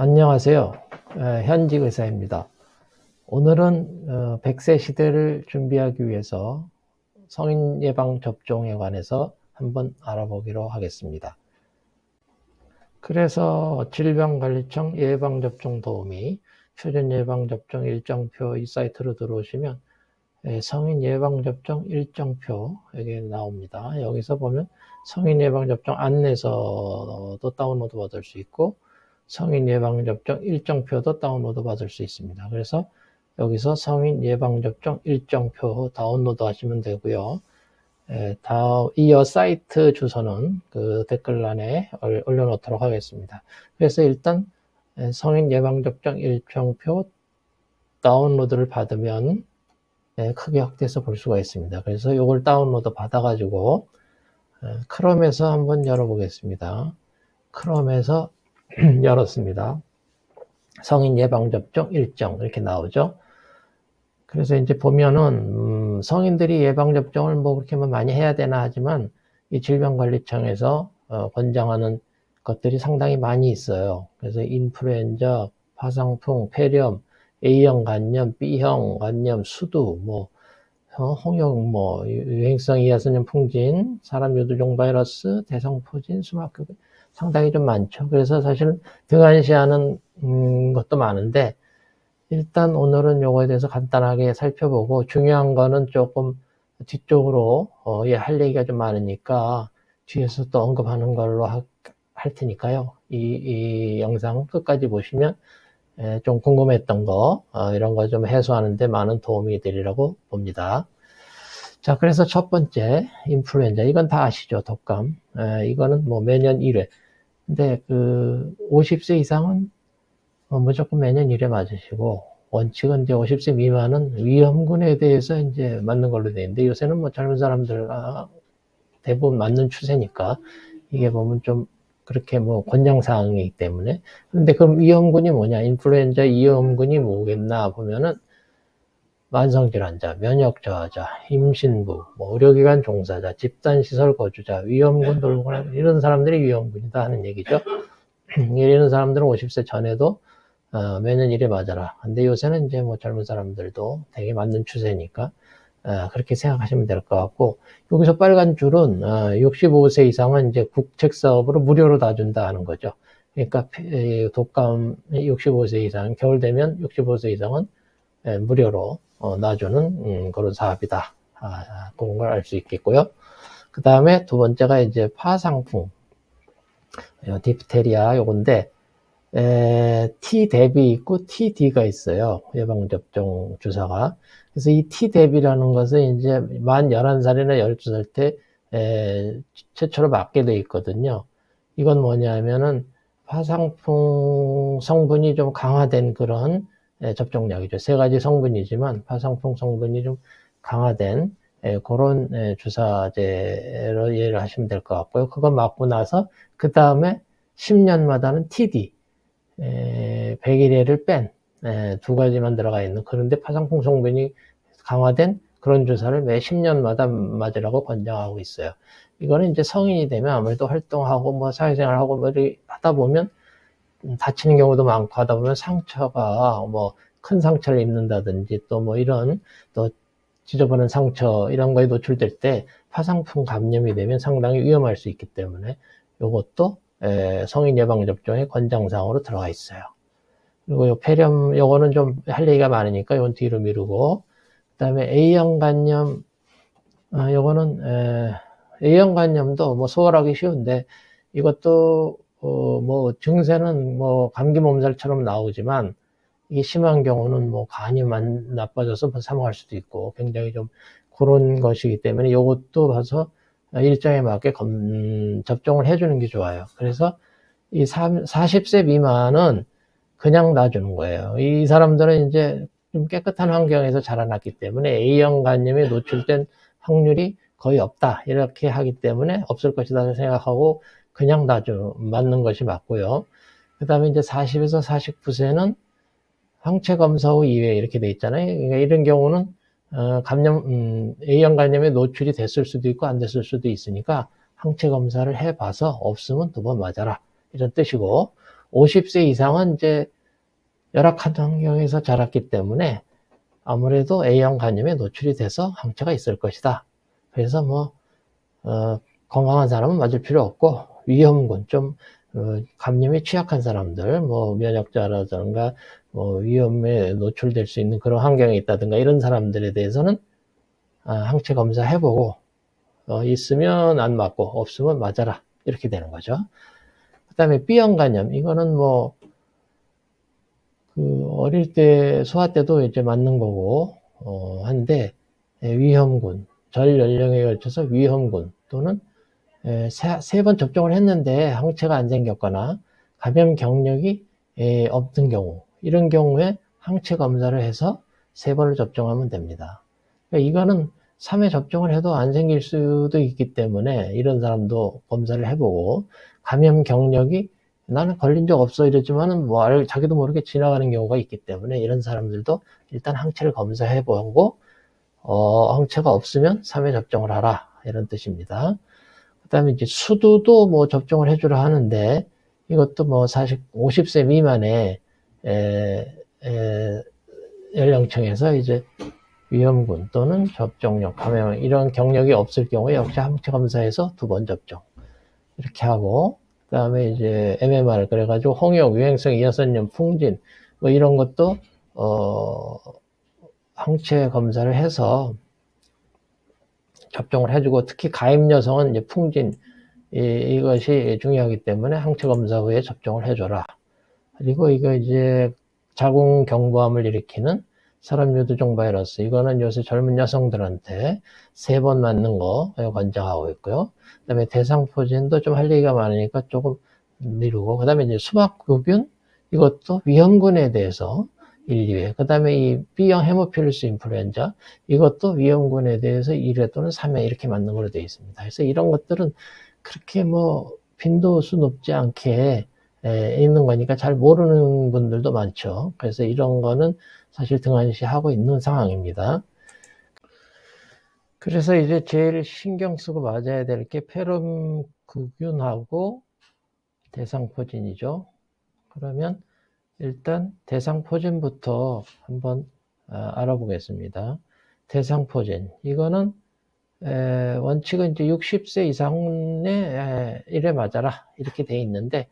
안녕하세요. 현직 의사입니다. 오늘은 100세 시대를 준비하기 위해서 성인 예방 접종에 관해서 한번 알아보기로 하겠습니다. 그래서 질병관리청 예방접종 도우미 출연 예방접종 일정표 이 사이트로 들어오시면 성인 예방접종 일정표 여기 나옵니다. 여기서 보면 성인 예방접종 안내서도 다운로드 받을 수 있고 성인 예방접종 일정표도 다운로드 받을 수 있습니다. 그래서 여기서 성인 예방접종 일정표 다운로드 하시면 되고요. 이어 사이트 주소는 그 댓글란에 올려놓도록 하겠습니다. 그래서 일단 성인 예방접종 일정표 다운로드를 받으면 크게 확대해서 볼 수가 있습니다. 그래서 이걸 다운로드 받아가지고 크롬에서 한번 열어보겠습니다. 크롬에서 열었습니다. 성인 예방접종 일정 이렇게 나오죠. 그래서 이제 보면은 성인들이 예방접종을 뭐 그렇게 많이 해야 되나 하지만 이 질병관리청에서 권장하는 것들이 상당히 많이 있어요. 그래서 인플루엔자, 파상풍, 폐렴, A형 간염, B형 간염, 수두, 홍역, 유행성 이하선염 풍진, 사람 유두종 바이러스, 대성포진, 수막흡 상당히 좀 많죠. 그래서 사실 등한시하는 것도 많은데 일단 오늘은 요거에 대해서 간단하게 살펴보고 중요한 거는 조금 뒤쪽으로 할 얘기가 좀 많으니까 뒤에서 또 언급하는 걸로 할 테니까요. 이 영상 끝까지 보시면 좀 궁금했던 거 이런 거 좀 해소하는데 많은 도움이 되리라고 봅니다. 자, 그래서 첫 번째 인플루엔자 이건 다 아시죠? 독감. 이거는 뭐 매년 1회. 근데 그 50세 이상은 무조건 매년 1회 맞으시고 원칙은 이제 50세 미만은 위험군에 대해서 이제 맞는 걸로 되어 있는데 요새는 뭐 젊은 사람들 대부분 맞는 추세니까 이게 보면 좀 그렇게 뭐 권장사항이기 때문에. 근데 그럼 위험군이 뭐냐? 인플루엔자 위험군이 뭐겠나 보면은 만성질환자, 면역저하자, 임신부, 의료기관 종사자, 집단시설 거주자, 위험군 돌거나 이런 사람들이 위험군이다 하는 얘기죠. 이런 사람들은 50세 전에도 매년 1회 맞아라. 근데 요새는 이제 뭐 젊은 사람들도 되게 맞는 추세니까 그렇게 생각하시면 될 것 같고, 여기서 빨간 줄은 65세 이상은 이제 국책 사업으로 무료로 다 준다 하는 거죠. 그러니까 독감 65세 이상, 겨울 되면 65세 이상은 무료로 놔주는 그런 사업이다. 그런 걸 알 수 있겠고요. 그 다음에 두 번째가 이제 파상풍, 디프테리아 요건데 T 대비 있고 TD가 있어요. 예방접종 주사가. 그래서 이 T 대비라는 것은 이제 만 11살이나 12살 때 최초로 맞게 돼 있거든요. 이건 뭐냐면은 파상풍 성분이 좀 강화된 그런 접종약이죠. 세 가지 성분이지만 파상풍 성분이 좀 강화된 그런 주사제로 이해를 하시면 될 것 같고요. 그거 맞고 나서 그 다음에 10년마다는 TD 100일에를 뺀 두 가지만 들어가 있는, 그런데 파상풍 성분이 강화된 그런 주사를 매 10년마다 맞으라고 권장하고 있어요. 이거는 이제 성인이 되면 아무래도 활동하고 사회생활하고 이렇게 하다 보면 다치는 경우도 많고 하다 보면 상처가 큰 상처를 입는다든지 또 이런 또 지저분한 상처 이런 거에 노출될 때 파상풍 감염이 되면 상당히 위험할 수 있기 때문에 이것도 성인 예방접종의 권장사항으로 들어가 있어요. 그리고 요 폐렴 요거는 좀 할 얘기가 많으니까 이건 뒤로 미루고, 그 다음에 A형 간염 요거는 A형 간염도 소홀하기 쉬운데 이것도 증세는 감기 몸살처럼 나오지만 이게 심한 경우는 간이 나빠져서 사망할 수도 있고 굉장히 좀 그런 것이기 때문에 이것도 봐서 일정에 맞게 접종을 해주는 게 좋아요. 그래서 이 40세 미만은 그냥 놔주는 거예요. 이 사람들은 이제 좀 깨끗한 환경에서 자라났기 때문에 A형 간염에 노출된 확률이 거의 없다 이렇게 하기 때문에 없을 것이다 생각하고 그냥 맞는 것이 맞고요. 그 다음에 이제 40에서 49세는 항체 검사 후 2회 이렇게 돼 있잖아요. 그러니까 이런 경우는 A형 간염에 노출이 됐을 수도 있고 안 됐을 수도 있으니까 항체 검사를 해봐서 없으면 2번 맞아라 이런 뜻이고, 50세 이상은 이제 열악한 환경에서 자랐기 때문에 아무래도 A형 간염에 노출이 돼서 항체가 있을 것이다. 그래서 건강한 사람은 맞을 필요 없고, 위험군, 감염에 취약한 사람들, 면역자라든가, 위험에 노출될 수 있는 그런 환경에 있다든가, 이런 사람들에 대해서는, 항체 검사 해보고, 있으면 안 맞고, 없으면 맞아라. 이렇게 되는 거죠. 그 다음에 B형 간염, 이거는 어릴 때, 소아 때도 이제 맞는 거고, 한데, 위험군, 전 연령에 걸쳐서 위험군, 또는 세 번 접종을 했는데 항체가 안 생겼거나 감염 경력이 없는 경우, 이런 경우에 항체 검사를 해서 3번을 접종하면 됩니다. 그러니까 이거는 3회 접종을 해도 안 생길 수도 있기 때문에 이런 사람도 검사를 해보고, 감염 경력이 나는 걸린 적 없어 이러지만은 자기도 모르게 지나가는 경우가 있기 때문에 이런 사람들도 일단 항체를 검사해보고, 항체가 없으면 3회 접종을 하라, 이런 뜻입니다. 그 다음에 이제 수두도 접종을 해주라 하는데, 이것도 사실 50세 미만의 연령층에서 이제 위험군 또는 접종력, 감염, 이런 경력이 없을 경우에 역시 항체 검사에서 2번 접종. 이렇게 하고, 그 다음에 이제 MMR, 그래가지고 홍역, 유행성 이어선염, 풍진, 이런 것도, 항체 검사를 해서 접종을 해주고, 특히 가임 여성은 이제 풍진, 이것이 중요하기 때문에 항체 검사 후에 접종을 해줘라. 그리고 이거 이제 자궁 경부암을 일으키는 사람유두종 바이러스, 이거는 요새 젊은 여성들한테 3번 맞는 거 권장하고 있고요. 그 다음에 대상포진도 좀 할 얘기가 많으니까 조금 미루고, 그 다음에 이제 수막구균, 이것도 위험군에 대해서 1, 2회, 그 다음에 이 B형 헤모필루스 인플루엔자, 이것도 위험군에 대해서 1회 또는 3회 이렇게 맞는 걸로 되어 있습니다. 그래서 이런 것들은 그렇게 빈도수 높지 않게 있는 거니까 잘 모르는 분들도 많죠. 그래서 이런 거는 사실 등한시하고 있는 상황입니다. 그래서 이제 제일 신경 쓰고 맞아야 될 게 페럼구균하고 대상포진이죠. 그러면 일단 대상포진부터 한번 알아보겠습니다. 대상포진, 이거는 원칙은 이제 60세 이상의 1회 맞아라, 이렇게 돼 있는데,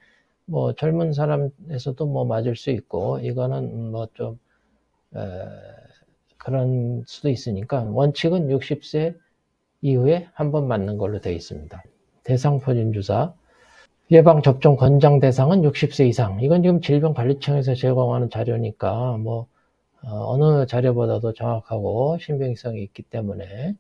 젊은 사람에서도 맞을 수 있고, 이거는 좀 그런 수도 있으니까 원칙은 60세 이후에 한 번 맞는 걸로 되어 있습니다. 대상포진 주사, 예방접종 권장 대상은 60세 이상. 이건 지금 질병관리청에서 제공하는 자료니까 어느 자료보다도 정확하고 신빙성이 있기 때문에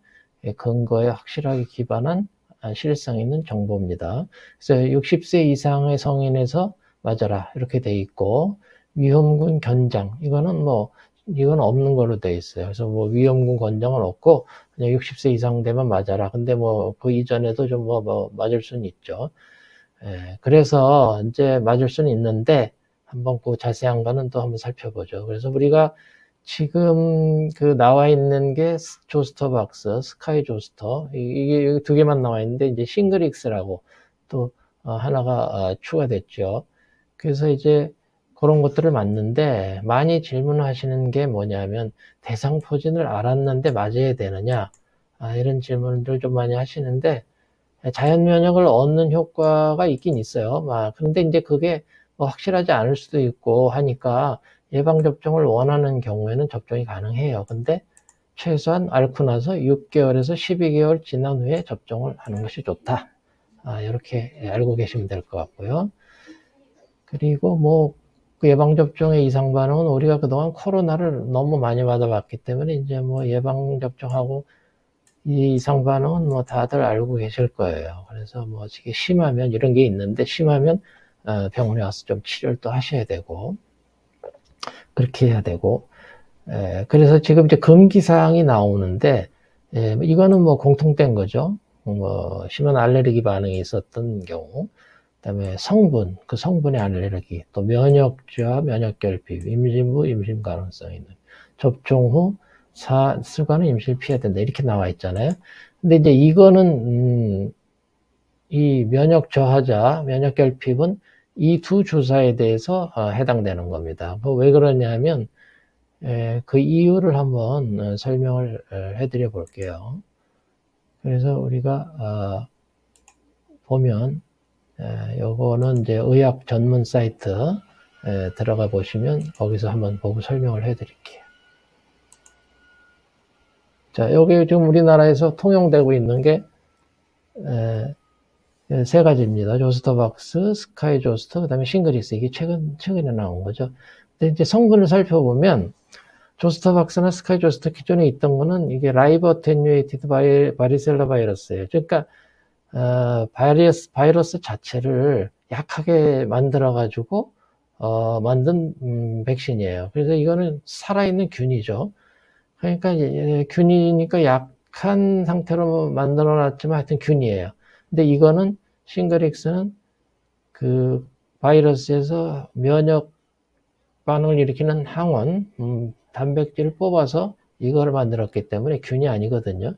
근거에 확실하게 기반한 실성 있는 정보입니다. 그래서 60세 이상의 성인에서 맞아라, 이렇게 돼 있고, 위험군 권장, 이건 없는 걸로 돼 있어요. 그래서 위험군 권장은 없고 그냥 60세 이상 되면 맞아라. 근데 그 이전에도 좀 맞을 수는 있죠. 그래서 이제 맞을 수는 있는데, 한번 그 자세한 거는 또 한번 살펴보죠. 그래서 우리가 지금 나와 있는 게 조스터 박스, 스카이 조스터, 이게 2개만 나와 있는데, 이제 싱글익스라고 또 하나가 추가됐죠. 그래서 이제 그런 것들을 맞는데, 많이 질문하시는 게 뭐냐면, 대상포진을 알았는데 맞아야 되느냐, 이런 질문들 좀 많이 하시는데, 자연 면역을 얻는 효과가 있긴 있어요. 그런데 이제 그게 확실하지 않을 수도 있고 하니까 예방접종을 원하는 경우에는 접종이 가능해요. 근데 최소한 앓고 나서 6개월에서 12개월 지난 후에 접종을 하는 것이 좋다. 이렇게 알고 계시면 될 것 같고요. 그리고 그 예방접종의 이상 반응은 우리가 그동안 코로나를 너무 많이 받아봤기 때문에 이제 예방접종하고 이 이상 반응은 다들 알고 계실 거예요. 그래서 이게 심하면 이런 게 있는데, 심하면 병원에 와서 좀 치료를 또 하셔야 되고, 그렇게 해야 되고, 그래서 지금 이제 금기사항이 나오는데, 이거는 공통된 거죠. 심한 알레르기 반응이 있었던 경우, 그다음에 그 성분의 알레르기, 또 면역저하, 면역결핍, 임신 후 임신 가능성 있는, 접종 후 술과는 임신을 피해야 된다, 이렇게 나와 있잖아요. 근데 이제 이거는 이 면역 저하자, 면역 결핍은 이 두 주사에 대해서 해당되는 겁니다. 왜 그러냐면 그 이유를 한번 설명을 해드려 볼게요. 그래서 우리가 보면 요거는 이제 의학 전문 사이트 들어가 보시면 거기서 한번 보고 설명을 해 드릴게요. 자, 여기 지금 우리나라에서 통용되고 있는 게 세 가지입니다. 조스터박스, 스카이조스터, 그 다음에 싱글릭스. 이게 최근에 나온 거죠. 근데 이제 성분을 살펴보면 조스터박스나 스카이조스터 기존에 있던 거는 이게 라이브 어테뉴에이티드 바리셀라 바이러스예요. 그러니까 바이러스 자체를 약하게 만들어가지고, 만든, 백신이에요. 그래서 이거는 살아있는 균이죠. 그러니까, 균이니까 약한 상태로 만들어 놨지만 하여튼 균이에요. 근데 이거는, 싱글릭스는 그 바이러스에서 면역 반응을 일으키는 항원, 단백질을 뽑아서 이거를 만들었기 때문에 균이 아니거든요.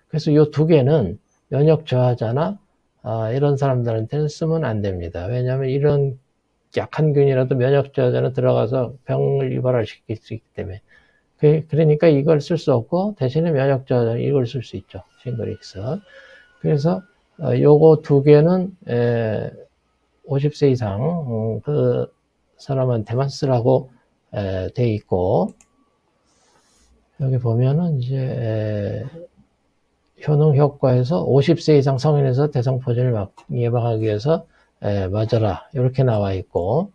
그래서 이 두 개는 면역 저하자나 이런 사람들한테는 쓰면 안 됩니다. 왜냐하면 이런 약한 균이라도 면역 저하자는 들어가서 병을 유발시킬 수 있기 때문에. 그러니까 이걸 쓸 수 없고 대신에 면역 저하자 이걸 쓸 수 있죠. 싱글릭스. 그래서 요거 두 개는 50세 이상 그 사람한테만 쓰라고 돼 있고, 여기 보면은 이제 효능 효과에서 50세 이상 성인에서 대상포진을 예방하기 위해서 맞아라 이렇게 나와 있고,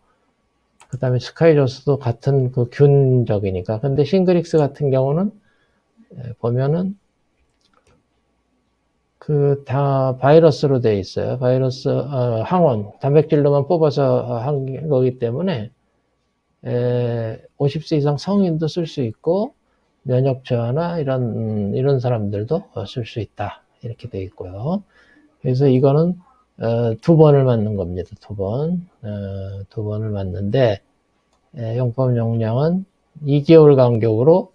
그 다음에 스카이조스도 같은 그 균적이니까. 근데 싱글릭스 같은 경우는 보면은 그 다 바이러스로 되어 있어요. 바이러스 항원 단백질로만 뽑아서 한 거기 때문에 50세 이상 성인도 쓸 수 있고 면역 저하나 이런 사람들도 쓸 수 있다 이렇게 되어 있고요. 그래서 이거는 두 번을 맞는 겁니다. 두 번을 맞는데 용법 용량은 2개월 간격으로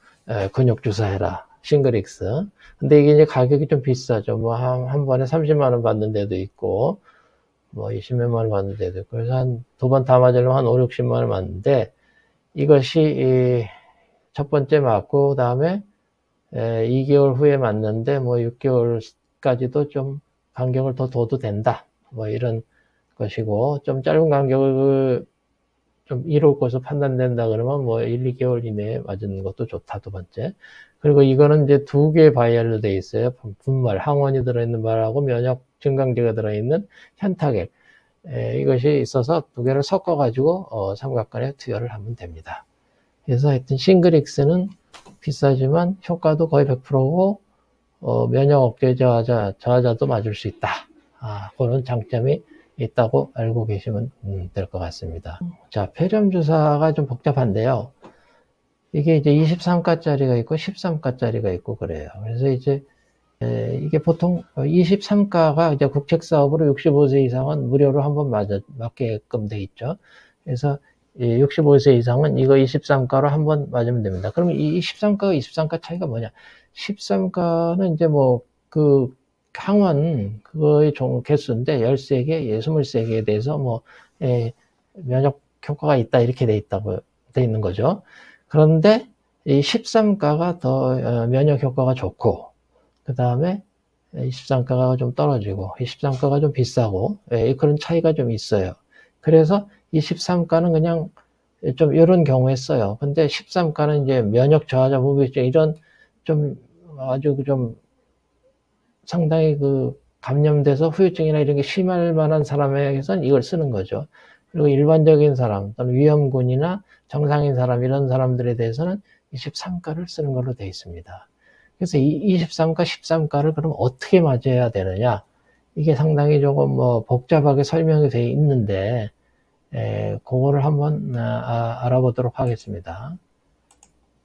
근육 주사해라. 싱글릭스. 근데 이게 이제 가격이 좀 비싸죠. 뭐 한 번에 30만 원 받는 데도 있고 뭐 20몇만 원 받는 데도 있고, 그래서 한 두 번 다 맞으려면 한 5, 60만 원 맞는데, 이것이 첫 번째 맞고 그다음에 2개월 후에 맞는데 뭐 6개월까지도 좀 간격을 더 둬도 된다. 뭐 이런 것이고, 좀 짧은 간격을 좀 이룰 것으로 판단된다 그러면 뭐 1, 2개월 이내에 맞은 것도 좋다. 두 번째. 그리고 이거는 이제 두 개의 바이알로 되어 있어요. 분말, 항원이 들어있는 말하고 면역 증강제가 들어있는 현타겔. 이것이 있어서 두 개를 섞어가지고 삼각관에 투여를 하면 됩니다. 그래서 하여튼 싱글릭스는 비싸지만 효과도 거의 100%고 면역 억제 저하자도 맞을 수 있다. 그런 장점이 있다고 알고 계시면 될 것 같습니다. 자, 폐렴 주사가 좀 복잡한데요. 이게 이제 23가짜리가 있고 13가짜리가 있고 그래요. 그래서 이제 이게 보통 23가가 이제 국책사업으로 65세 이상은 무료로 한번 맞게끔 돼 있죠. 그래서 65세 이상은 이거 23가로 한번 맞으면 됩니다. 그러면 이 13가와 23가 차이가 뭐냐? 13가는 이제 뭐 그 항원 그거의 개수인데 13개, 23개에 대해서 뭐 면역 효과가 있다 이렇게 돼 있는 거죠. 그런데 이 13가가 더 면역 효과가 좋고, 그 다음에 23가가 좀 떨어지고 23가가 좀 비싸고 그런 차이가 좀 있어요. 그래서 23가는 그냥 좀 이런 경우에 써요. 근데 13가는 이제 면역 저하자 무비증 이런 좀 아주 좀 상당히 그 감염돼서 후유증이나 이런 게 심할 만한 사람에게선 이걸 쓰는 거죠. 그리고 일반적인 사람 또는 위험군이나 정상인 사람 이런 사람들에 대해서는 23가를 쓰는 걸로 되어 있습니다. 그래서 이 23가, 13가를 그럼 어떻게 맞아야 되느냐? 이게 상당히 조금 뭐 복잡하게 설명이 되어 있는데, 그거를 한번 알아보도록 하겠습니다.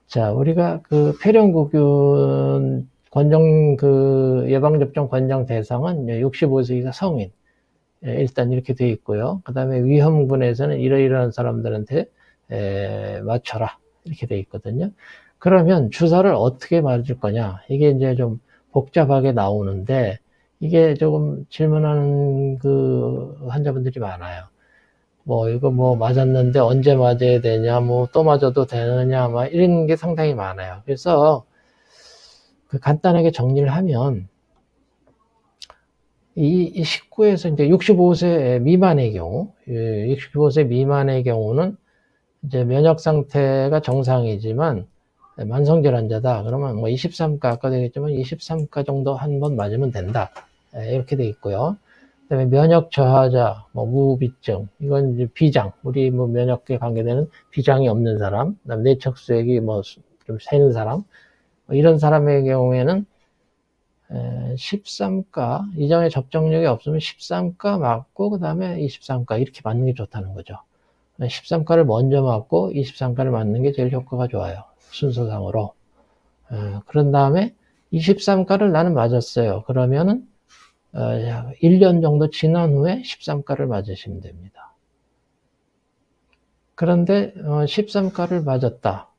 자, 우리가 그 폐렴구균 예방접종 권장 대상은 65세 이상 성인. 일단 이렇게 되어 있고요. 그 다음에 위험군에서는 이러이러한 사람들한테 맞춰라. 이렇게 되어 있거든요. 그러면 주사를 어떻게 맞을 거냐? 이게 이제 좀 복잡하게 나오는데, 이게 조금 질문하는 그 환자분들이 많아요. 뭐 이거 뭐 맞았는데 언제 맞아야 되냐, 뭐 또 맞아도 되느냐, 막 이런 게 상당히 많아요. 그래서 그 간단하게 정리를 하면 이 19에서 이제 65세 미만의 경우, 65세 미만의 경우는 이제 면역 상태가 정상이지만 만성질환자다. 그러면 뭐 23가 아까 되겠지만 23가 정도 한 번 맞으면 된다. 이렇게 돼 있고요. 그다음에 면역 저하자, 뭐 무비증, 이건 이제 비장, 우리 뭐 면역에 관계되는 비장이 없는 사람, 그다음 내척수액이 뭐 좀 새는 사람, 뭐 이런 사람의 경우에는 13가 이전에 접종력이 없으면 13가 맞고 그 다음에 23가 이렇게 맞는 게 좋다는 거죠. 13가를 먼저 맞고 23가를 맞는 게 제일 효과가 좋아요. 순서상으로. 그런 다음에 23가를 나는 맞았어요. 그러면은 1년 정도 지난 후에 13가를 맞으시면 됩니다. 그런데 13가를 맞았다.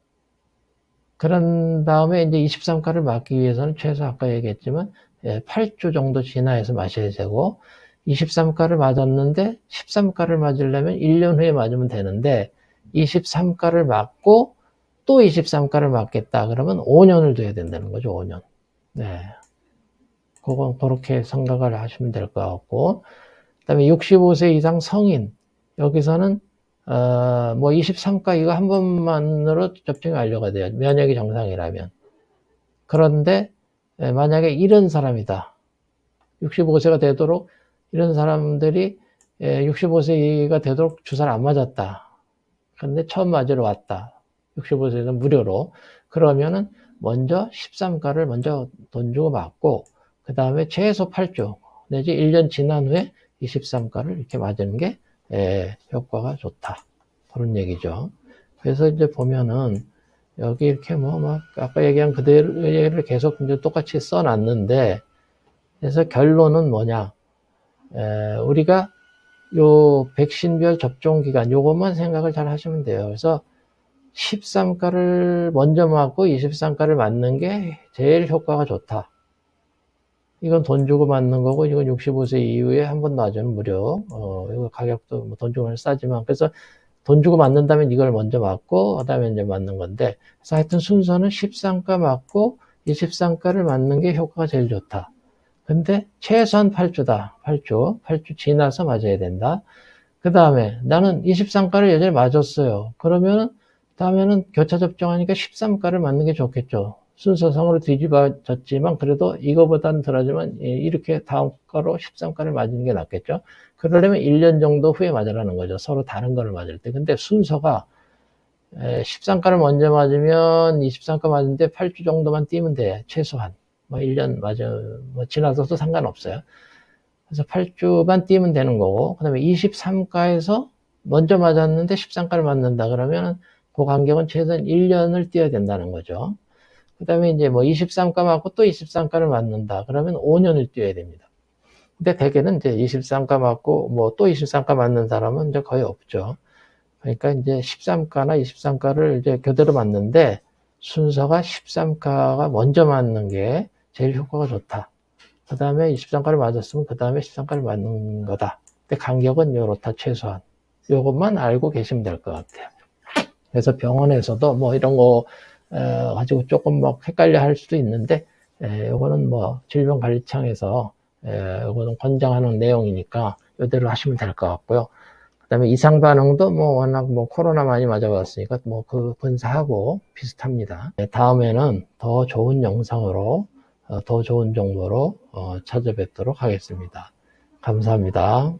그런 다음에 이제 23가를 맞기 위해서는 최소 아까 얘기했지만 8주 정도 지나서 마셔야 되고 23가를 맞았는데 13가를 맞으려면 1년 후에 맞으면 되는데 23가를 맞고 또 23가를 맞겠다 그러면 5년을 둬야 된다는 거죠. 5년. 네. 그건 그렇게 생각을 하시면 될 것 같고 그다음에 65세 이상 성인 여기서는 뭐 23가 이거 한 번만으로 접종이 완료가 돼요. 면역이 정상이라면. 그런데 만약에 이런 사람이다. 65세가 되도록 이런 사람들이 65세가 되도록 주사를 안 맞았다. 근데 처음 맞으러 왔다. 65세는 무료로. 그러면은 먼저 13가를 먼저 돈 주고 맞고 그 다음에 최소 8주 내지 1년 지난 후에 23가를 이렇게 맞는 게 효과가 좋다. 그런 얘기죠. 그래서 이제 보면은 여기 이렇게 뭐 막 아까 얘기한 그대로를 계속 이제 똑같이 써놨는데 그래서 결론은 뭐냐? 우리가 요 백신별 접종 기간 요것만 생각을 잘 하시면 돼요. 그래서 13가를 먼저 맞고 23가를 맞는 게 제일 효과가 좋다. 이건 돈 주고 맞는 거고 이건 65세 이후에 한 번 맞으면 무료. 이거 가격도 뭐 돈 주고 싸지만 그래서 돈 주고 맞는다면 이걸 먼저 맞고 그다음에 이제 맞는 건데 그래서 하여튼 순서는 13가 맞고 23가를 맞는 게 효과가 제일 좋다. 근데 최소한 8주다. 8주 지나서 맞아야 된다. 그 다음에 나는 23가를 예전에 맞았어요. 그러면 다음에는 교차 접종하니까 13가를 맞는 게 좋겠죠. 순서상으로 뒤집어졌지만 그래도 이거보다는 덜하지만 이렇게 다음 가로 13가를 맞는 게 낫겠죠. 그러려면 1년 정도 후에 맞으라는 거죠. 서로 다른 거를 맞을 때. 근데 순서가 13가를 먼저 맞으면 23가 맞는데 8주 정도만 뛰면 돼. 최소한. 뭐 1년 뭐 지나서도 상관없어요. 그래서 8주만 뛰면 되는 거고, 그 다음에 23가에서 먼저 맞았는데 13가를 맞는다 그러면 그 간격은 최소한 1년을 뛰어야 된다는 거죠. 그 다음에 이제 뭐 23가 맞고 또 23가를 맞는다 그러면 5년을 뛰어야 됩니다. 근데 대개는 이제 23가 맞고 뭐 또 23가 맞는 사람은 이제 거의 없죠. 그러니까 이제 13가나 23가를 이제 교대로 맞는데 순서가 13가가 먼저 맞는 게 제일 효과가 좋다. 그 다음에 23가를 맞았으면 그 다음에 13가를 맞는 거다. 근데 간격은 요렇다 최소한. 요것만 알고 계시면 될 것 같아요. 그래서 병원에서도 뭐 이런 거 가지고 조금 막 헷갈려 할 수도 있는데 요거는 뭐 질병관리청에서 요거는 권장하는 내용이니까 요대로 하시면 될 것 같고요. 그 다음에 이상 반응도 뭐 워낙 뭐 코로나 많이 맞아봤으니까 뭐 그 분사하고 비슷합니다. 다음에는 더 좋은 영상으로 더 좋은 정보로 찾아뵙도록 하겠습니다. 감사합니다.